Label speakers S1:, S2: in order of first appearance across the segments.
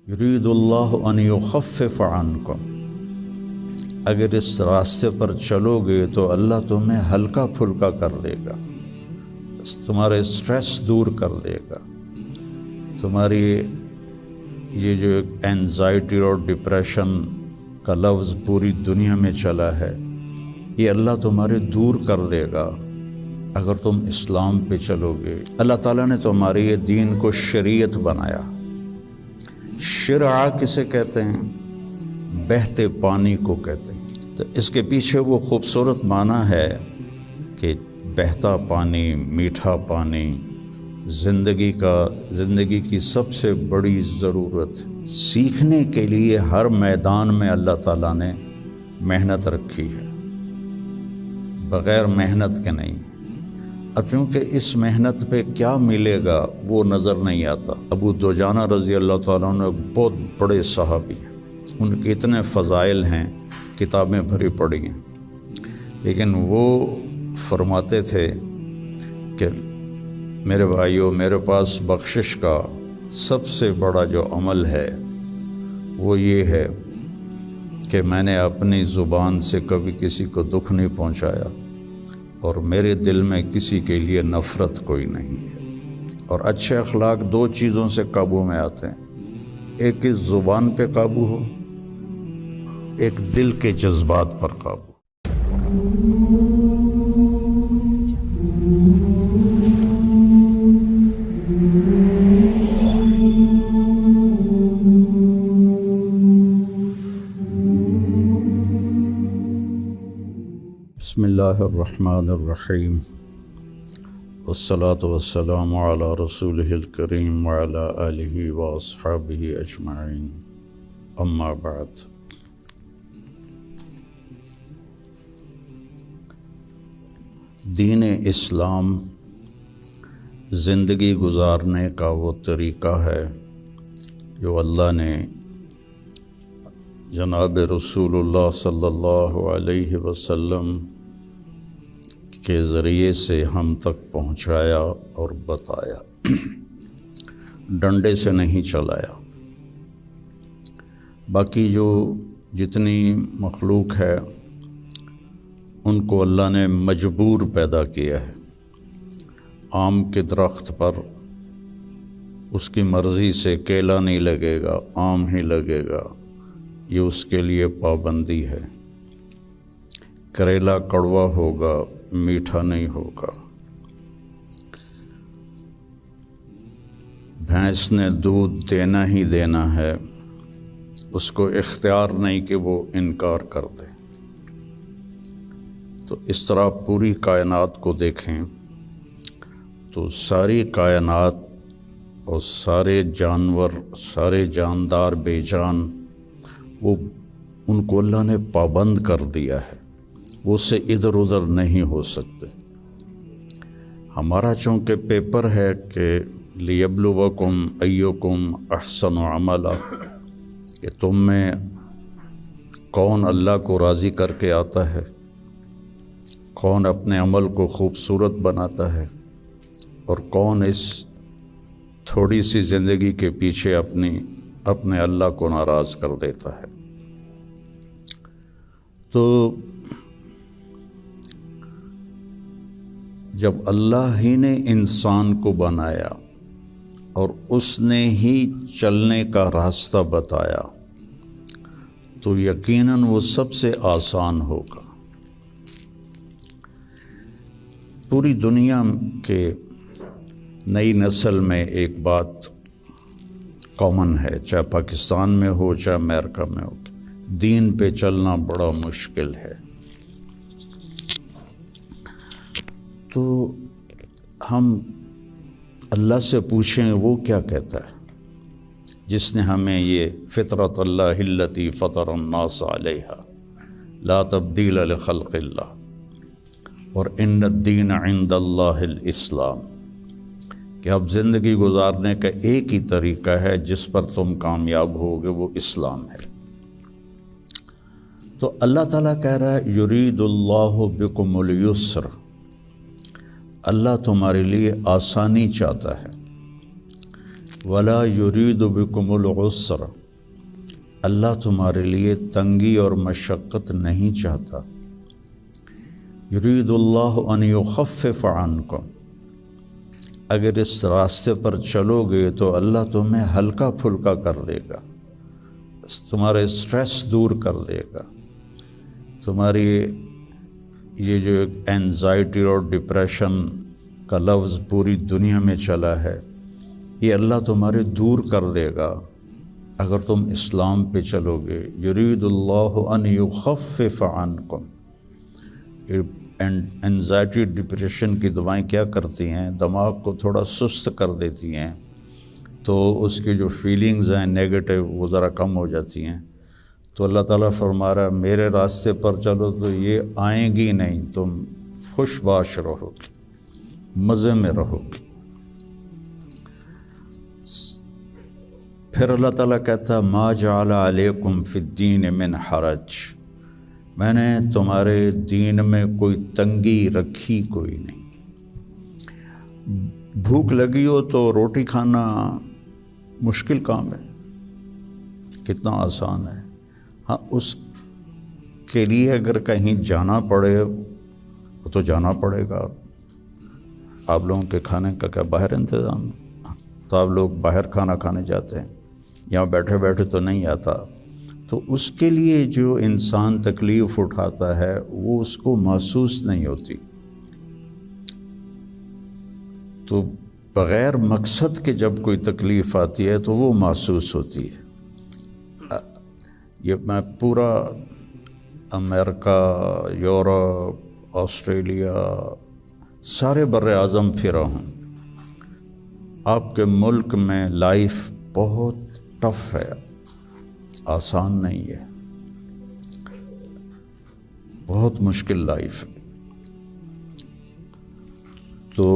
S1: یرید اللہ ان یخفف عنکم، اگر اس راستے پر چلو گے تو اللہ تمہیں ہلکا پھلکا کر دے گا، تمہارے اسٹریس دور کر دے گا، تمہاری یہ جو اینزائٹی اور ڈپریشن کا لفظ پوری دنیا میں چلا ہے، یہ اللہ تمہارے دور کر دے گا اگر تم اسلام پہ چلو گے۔ اللہ تعالیٰ نے تمہارے یہ دین کو شریعت بنایا۔ شرع کسے کہتے ہیں؟ بہتے پانی کو کہتے ہیں۔ تو اس کے پیچھے وہ خوبصورت معنی ہے کہ بہتا پانی، میٹھا پانی، زندگی کی سب سے بڑی ضرورت، سیکھنے کے لیے ہر میدان میں اللہ تعالیٰ نے محنت رکھی ہے، بغیر محنت کے نہیں۔ اب چونکہ اس محنت پہ کیا ملے گا وہ نظر نہیں آتا۔ ابو دجانہ رضی اللہ تعالیٰ عنہ بہت بڑے صحابی ہیں، ان کے اتنے فضائل ہیں، کتابیں بھری پڑی ہیں، لیکن وہ فرماتے تھے کہ میرے بھائیوں، میرے پاس بخشش کا سب سے بڑا جو عمل ہے وہ یہ ہے کہ میں نے اپنی زبان سے کبھی کسی کو دکھ نہیں پہنچایا، اور میرے دل میں کسی کے لیے نفرت کوئی نہیں ہے۔ اور اچھے اخلاق دو چیزوں سے قابو میں آتے ہیں، ایک اس زبان پہ قابو ہو، ایک دل کے جذبات پر قابو۔ بسم اللہ الرحمن الرحیم، والصلاة والسلام علی رسولہ الکریم وعلی آلہ واصحابہ اجمعین، اما بعد۔ دین اسلام زندگی گزارنے کا وہ طریقہ ہے جو اللہ نے جناب رسول اللہ صلی اللہ علیہ وسلم کے ذریعے سے ہم تک پہنچایا اور بتایا، ڈنڈے سے نہیں چلایا۔ باقی جو جتنی مخلوق ہے ان کو اللہ نے مجبور پیدا کیا ہے۔ آم کے درخت پر اس کی مرضی سے کیلا نہیں لگے گا، آم ہی لگے گا، یہ اس کے لیے پابندی ہے۔ کریلا کڑوا ہوگا، میٹھا نہیں ہوگا۔ بھینس نے دودھ دینا ہی دینا ہے، اس کو اختیار نہیں کہ وہ انکار کر دے۔ تو اس طرح پوری کائنات کو دیکھیں تو ساری کائنات اور سارے جانور، سارے جاندار بے جان، وہ ان کو اللہ نے پابند کر دیا ہے، وہ سے ادھر ادھر نہیں ہو سکتے۔ ہمارا چونکہ پیپر ہے کہ لیبلوکم ایکم احسن عملا، کہ تم میں کون اللہ کو راضی کر کے آتا ہے، کون اپنے عمل کو خوبصورت بناتا ہے، اور کون اس تھوڑی سی زندگی کے پیچھے اپنے اللہ کو ناراض کر دیتا ہے۔ تو جب اللہ ہی نے انسان کو بنایا اور اس نے ہی چلنے کا راستہ بتایا تو یقیناً وہ سب سے آسان ہوگا۔ پوری دنیا کے نئی نسل میں ایک بات کامن ہے، چاہے پاکستان میں ہو چاہے امریکہ میں ہو، دین پہ چلنا بڑا مشکل ہے۔ تو ہم اللہ سے پوچھیں وہ کیا کہتا ہے، جس نے ہمیں یہ فطرت اللہ التی فطر الناس علیہا لا تبدیل لخلق اللہ اور ان الدین عند اللہ الاسلام، کہ اب زندگی گزارنے کا ایک ہی طریقہ ہے جس پر تم کامیاب ہوگے، وہ اسلام ہے۔ تو اللہ تعالیٰ کہہ رہا ہے یرید اللہ بکم الیسر، اللہ تمہارے لیے آسانی چاہتا ہے۔ ولا یرید بکم العسر، اللہ تمہارے لیے تنگی اور مشقت نہیں چاہتا۔ یرید اللہ ان یخفف عنکم، اگر اس راستے پر چلو گے تو اللہ تمہیں ہلکا پھلکا کر دے گا، تمہارے اسٹریس دور کر دے گا، تمہاری یہ جو اینزائٹی اور ڈپریشن کا لفظ پوری دنیا میں چلا ہے، یہ اللہ تمہارے دور کر دے گا اگر تم اسلام پہ چلو گے۔ یرید اللہ ان یخفف عنکم، اینزائٹی ڈپریشن کی دوائیں کیا کرتی ہیں؟ دماغ کو تھوڑا سست کر دیتی ہیں، تو اس کی جو فیلنگز ہیں نیگیٹو وہ ذرا کم ہو جاتی ہیں۔ تو اللہ تعالیٰ فرما رہا ہے میرے راستے پر چلو تو یہ آئیں گی نہیں، تم خوش باش رہو گے، مزے میں رہو گے۔ پھر اللہ تعالیٰ کہتا ہے ما جعل علیکم فی الدین من حرج، میں نے تمہارے دین میں کوئی تنگی رکھی کوئی نہیں۔ بھوک لگی ہو تو روٹی کھانا مشکل کام ہے، کتنا آسان ہے۔ ہاں، اس کے لیے اگر کہیں جانا پڑے تو جانا پڑے گا۔ آپ لوگوں کے کھانے کا کیا باہر انتظام ہے؟ تو آپ لوگ باہر کھانا کھانے جاتے ہیں، یہاں بیٹھے بیٹھے تو نہیں آتا۔ تو اس کے لیے جو انسان تکلیف اٹھاتا ہے وہ اس کو محسوس نہیں ہوتی، تو بغیر مقصد کے جب کوئی تکلیف آتی ہے تو وہ محسوس ہوتی ہے۔ یہ میں پورا امریکہ، یورپ، آسٹریلیا، سارے بر اعظم پھرا ہوں۔ آپ کے ملک میں لائف بہت ٹف ہے، آسان نہیں ہے، بہت مشکل لائف ہے۔ تو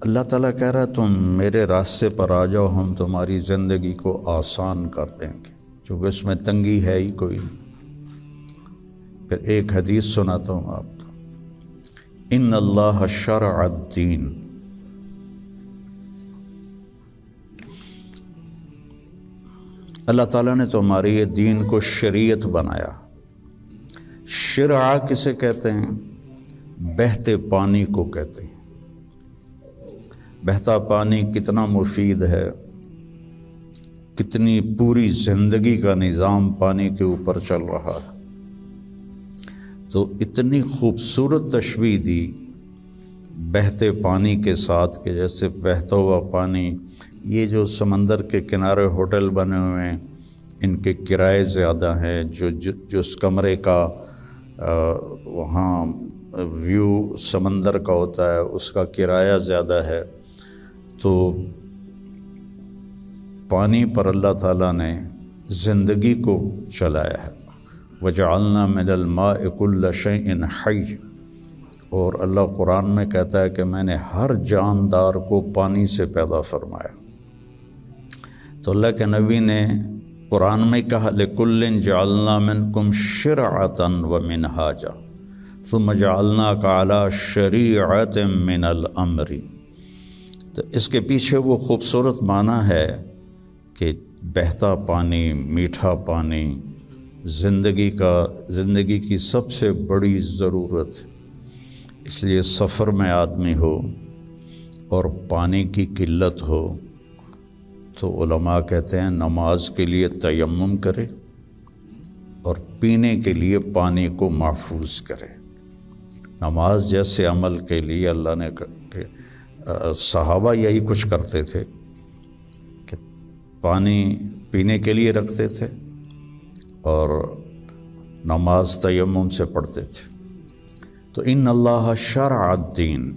S1: اللہ تعالیٰ کہہ رہا ہے تم میرے راستے پر آ جاؤ، ہم تمہاری زندگی کو آسان کر دیں گے، چونکہ اس میں تنگی ہے ہی کوئی نہیں۔ پھر ایک حدیث سناتا ہوں آپ کو، ان اللہ شرع الدین، اللہ تعالیٰ نے تمہارے یہ دین کو شریعت بنایا۔ شرع کسے کہتے ہیں؟ بہتے پانی کو کہتے ہیں۔ بہتا پانی کتنا مفید ہے، کتنی پوری زندگی کا نظام پانی کے اوپر چل رہا ہے۔ تو اتنی خوبصورت تشبیہ دی بہتے پانی کے ساتھ کہ جیسے بہتا ہوا پانی، یہ جو سمندر کے کنارے ہوٹل بنے ہوئے ہیں ان کے کرائے زیادہ ہیں، جو اس کمرے کا وہاں ویو سمندر کا ہوتا ہے اس کا کرایہ زیادہ ہے۔ تو پانی پر اللہ تعالیٰ نے زندگی کو چلایا ہے۔ وَجَعَلْنَا مِنَ الْمَاءِ كُلَّ شَيْءٍ حَيٍّ، اور اللہ قرآن میں کہتا ہے کہ میں نے ہر جاندار کو پانی سے پیدا فرمایا۔ تو اللہ کے نبی نے قرآن میں کہا لِكُلٍّ جَعَلْنَا مِنْكُمْ شِرْعَةً وَمِنْهَاجًا ثُمَّ جَعَلْنَاكَ عَلَى شَرِيعَةٍ مِنَ الْأَمْرِ۔ تو اس کے پیچھے وہ خوبصورت معنی ہے کہ بہتا پانی، میٹھا پانی زندگی کی سب سے بڑی ضرورت، اس لیے سفر میں آدمی ہو اور پانی کی قلت ہو تو علماء کہتے ہیں نماز کے لیے تیمم کرے اور پینے کے لیے پانی کو محفوظ کرے۔ نماز جیسے عمل کے لیے اللہ نے صحابہ یہی کچھ کرتے تھے کہ پانی پینے کے لیے رکھتے تھے اور نماز تیمم سے پڑھتے تھے۔ تو ان اللہ شرع الدین،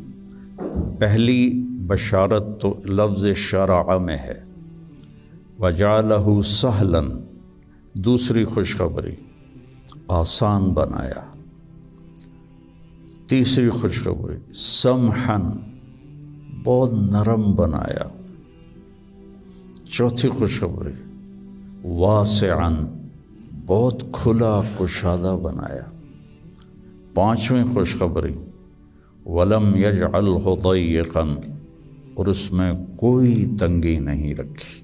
S1: پہلی بشارت تو لفظ شرع میں ہے، وجعلہ سہلا، دوسری خوشخبری آسان بنایا، تیسری خوشخبری سمحن، بہت نرم بنایا، چوتھی خوشخبری واسعاً، بہت کھلا کشادہ بنایا، پانچویں خوشخبری ولم یجعلہ ضیقاً، اور اس میں کوئی تنگی نہیں رکھی۔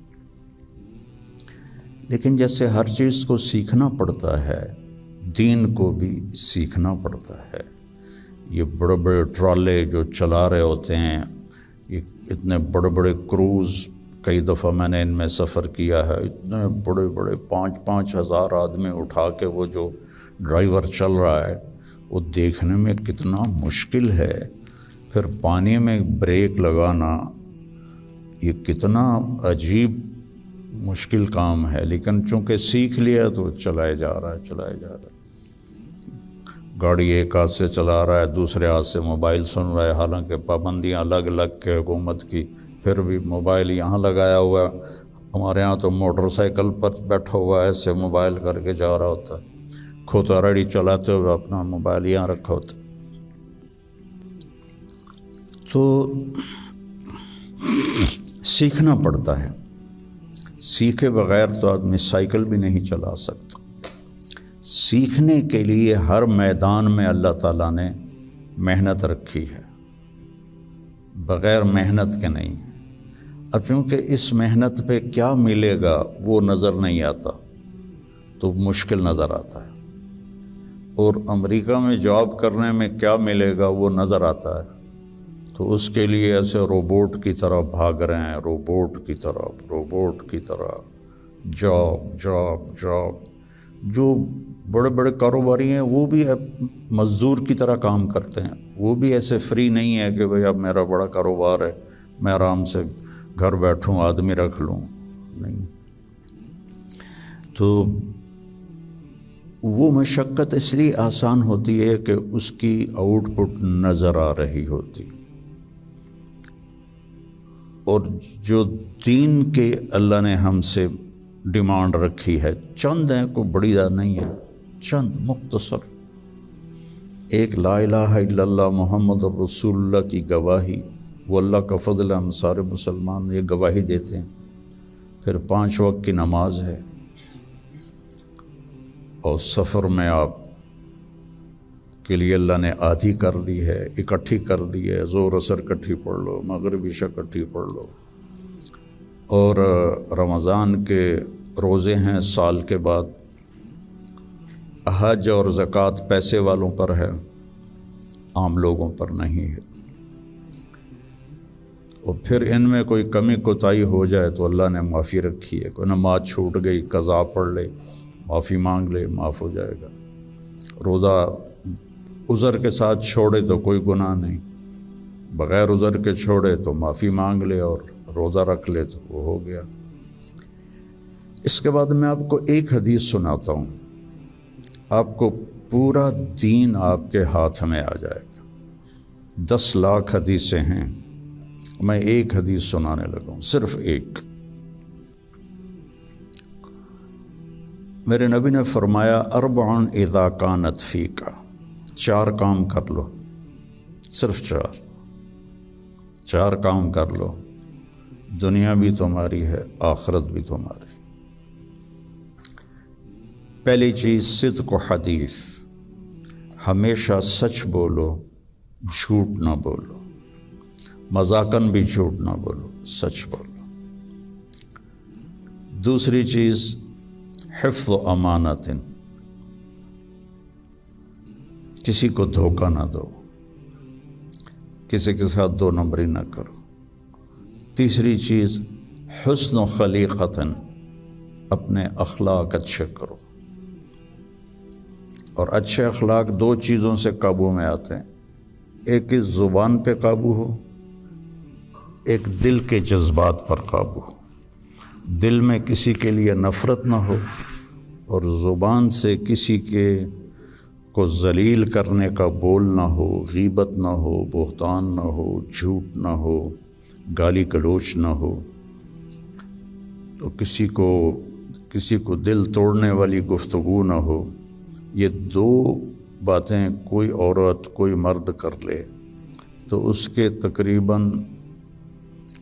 S1: لیکن جیسے ہر چیز کو سیکھنا پڑتا ہے، دین کو بھی سیکھنا پڑتا ہے۔ یہ بڑے بڑے ٹرالے جو چلا رہے ہوتے ہیں، یہ اتنے بڑے بڑے کروز، کئی دفعہ میں نے ان میں سفر کیا ہے، اتنے بڑے بڑے 5-5 ہزار آدمی اٹھا کے وہ جو ڈرائیور چل رہا ہے، وہ دیکھنے میں کتنا مشکل ہے۔ پھر پانی میں بریک لگانا یہ کتنا عجیب مشکل کام ہے، لیکن چونکہ سیکھ لیا تو چلائے جا رہا ہے۔ گاڑی ایک ہاتھ سے چلا رہا ہے، دوسرے ہاتھ سے موبائل سن رہا ہے، حالانکہ پابندیاں الگ الگ کے حکومت کی، پھر بھی موبائل یہاں لگایا ہوا ہے۔ ہمارے ہاں تو موٹر سائیکل پر بیٹھا ہوا ہے، ایسے موبائل کر کے جا رہا ہوتا ہے، کھوتا ریڈی چلاتے ہوئے اپنا موبائل یہاں رکھا ہوتا ہے۔ تو سیکھنا پڑتا ہے، سیکھے بغیر تو آدمی سائیکل بھی نہیں چلا سکتا۔ سیکھنے کے لیے ہر میدان میں اللہ تعالیٰ نے محنت رکھی ہے، بغیر محنت کے نہیں۔ اب چونکہ اس محنت پہ کیا ملے گا وہ نظر نہیں آتا تو مشکل نظر آتا ہے، اور امریکہ میں جاب کرنے میں کیا ملے گا وہ نظر آتا ہے، تو اس کے لیے ایسے روبوٹ کی طرح بھاگ رہے ہیں، روبوٹ کی طرح جاب۔ جو بڑے بڑے کاروباری ہیں وہ بھی مزدور کی طرح کام کرتے ہیں، وہ بھی ایسے فری نہیں ہے کہ بھئی اب میرا بڑا کاروبار ہے میں آرام سے گھر بیٹھوں آدمی رکھ لوں، نہیں۔ تو وہ مشقت اس لیے آسان ہوتی ہے کہ اس کی آؤٹ پٹ نظر آ رہی ہوتی، اور جو دین کے اللہ نے ہم سے ڈیمانڈ رکھی ہے چند ہیں، کوئی بڑی زیادہ نہیں ہے، چند مختصر، ایک لا الہ الا اللہ محمد رسول اللہ کی گواہی، وہ اللہ کا فضل، ہم سارے مسلمان یہ گواہی دیتے ہیں۔ پھر 5 وقت کی نماز ہے، اور سفر میں آپ کے لیے اللہ نے آدھی کر دی ہے، اکٹھی کر دی ہے، ظہر عصر اکٹھی پڑھ لو، مغرب عشاء اکٹھی پڑھ لو، اور رمضان کے روزے ہیں سال کے بعد، حج اور زکوٰۃ پیسے والوں پر ہے، عام لوگوں پر نہیں ہے۔ اور پھر ان میں کوئی کمی کوتاہی ہو جائے تو اللہ نے معافی رکھی ہے، کوئی نماز چھوٹ گئی قضا پڑھ لے، معافی مانگ لے، معاف ہو جائے گا۔ روزہ عذر کے ساتھ چھوڑے تو کوئی گناہ نہیں، بغیر عذر کے چھوڑے تو معافی مانگ لے اور روزہ رکھ لے تو وہ ہو گیا۔ اس کے بعد میں آپ کو ایک حدیث سناتا ہوں، آپ کو پورا دین آپ کے ہاتھ میں آ جائے گا۔ 10 لاکھ حدیثیں ہیں، میں ایک حدیث سنانے لگا ہوں، صرف ایک۔ میرے نبی نے فرمایا 4 اذا کانت فیک، 4 کام کر لو، صرف 4 کام کر لو، دنیا بھی تمہاری ہے، آخرت بھی تمہاری۔ پہلی چیز صدق و حدیث، ہمیشہ سچ بولو، جھوٹ نہ بولو، مذاقاً بھی جھوٹ نہ بولو، سچ بولو۔ دوسری چیز حفظ و امانت، کسی کو دھوکہ نہ دو، کسی کے ساتھ 2 نمبری نہ کرو۔ تیسری چیز حسن و خلیقت، اپنے اخلاق اچھے کرو، اور اچھے اخلاق 2 چیزوں سے قابو میں آتے ہیں، ایک اس زبان پہ قابو ہو، ایک دل کے جذبات پر قابو ہو، دل میں کسی کے لیے نفرت نہ ہو، اور زبان سے کسی کے کو ذلیل کرنے کا بول نہ ہو، غیبت نہ ہو، بہتان نہ ہو، جھوٹ نہ ہو، گالی گلوچ نہ ہو، تو کسی کو دل توڑنے والی گفتگو نہ ہو۔ یہ 2 باتیں کوئی عورت کوئی مرد کر لے تو اس کے تقریباً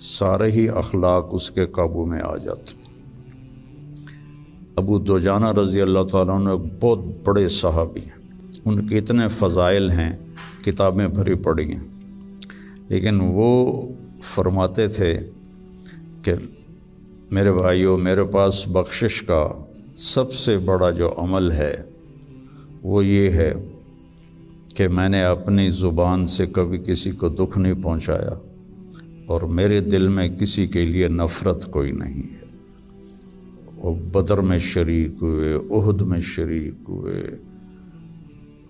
S1: سارے ہی اخلاق اس کے قابو میں آ جاتے۔ ابو دجانہ رضی اللہ تعالیٰ عنہ ایک بہت بڑے صحابی ہیں، ان کے اتنے فضائل ہیں، کتابیں بھری پڑی ہیں، لیکن وہ فرماتے تھے کہ میرے بھائیوں، میرے پاس بخشش کا سب سے بڑا جو عمل ہے وہ یہ ہے کہ میں نے اپنی زبان سے کبھی کسی کو دکھ نہیں پہنچایا اور میرے دل میں کسی کے لیے نفرت کوئی نہیں ہے۔ وہ بدر میں شریک ہوئے، احد میں شریک ہوئے،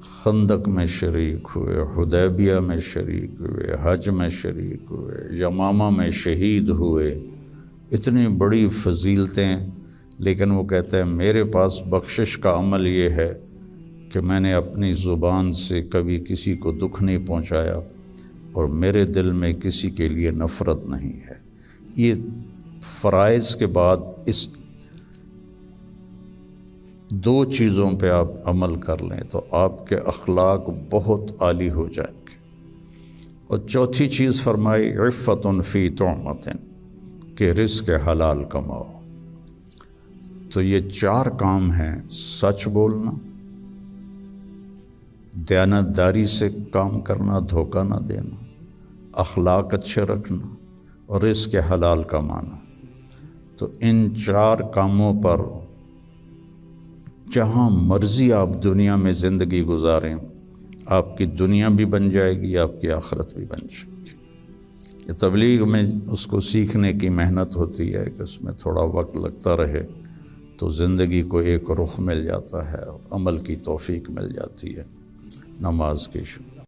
S1: خندق میں شریک ہوئے، حدیبیہ میں شریک ہوئے، حج میں شریک ہوئے، یمامہ میں شہید ہوئے، اتنی بڑی فضیلتیں، لیکن وہ کہتے ہیں میرے پاس بخشش کا عمل یہ ہے کہ میں نے اپنی زبان سے کبھی کسی کو دکھ نہیں پہنچایا اور میرے دل میں کسی کے لیے نفرت نہیں ہے۔ یہ فرائض کے بعد اس دو چیزوں پہ آپ عمل کر لیں تو آپ کے اخلاق بہت عالی ہو جائیں گے۔ اور چوتھی چیز فرمائی عفت فی طعمۃ، کہ رزق حلال کماؤ۔ تو یہ چار کام ہیں: سچ بولنا، دیانتداری سے کام کرنا، دھوکہ نہ دینا، اخلاق اچھے رکھنا اور رزق حلال کمانا۔ تو ان چار کاموں پر جہاں مرضی آپ دنیا میں زندگی گزاریں، آپ کی دنیا بھی بن جائے گی، آپ کی آخرت بھی بن جائے گی۔ یہ تبلیغ میں اس کو سیکھنے کی محنت ہوتی ہے کہ اس میں تھوڑا وقت لگتا رہے تو زندگی کو ایک رخ مل جاتا ہے اور عمل کی توفیق مل جاتی ہے۔ نماز کی شکر۔